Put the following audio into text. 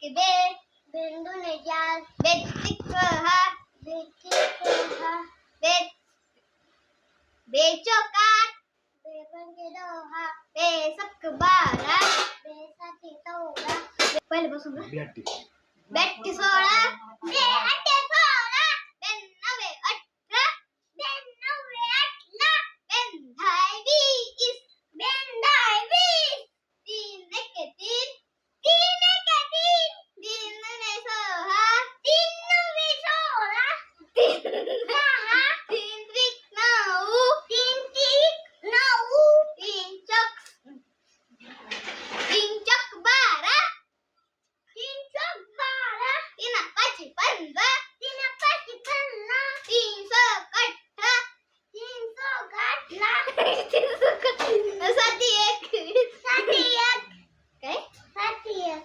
के बे बेंदूने चार बेतिक हा बेच बेचो काट बेबंगे दोहा बेसक बारा बेसाती तोरा पहले बसून बेट्टी 16 बे अट्टे 16 बेन नवे 18 बेन नवे 18 बेन धाई 20 बेन धाई 20 तीन के तीन तीन ने 16 तीन नवे 16 तीन सहा तीन त्रिक 9 तीन त्रिक 9 तीन चौक 12 तीन चौक 12 तीन पाची 15 तीन पाची 15 318 साती एक काय साती एक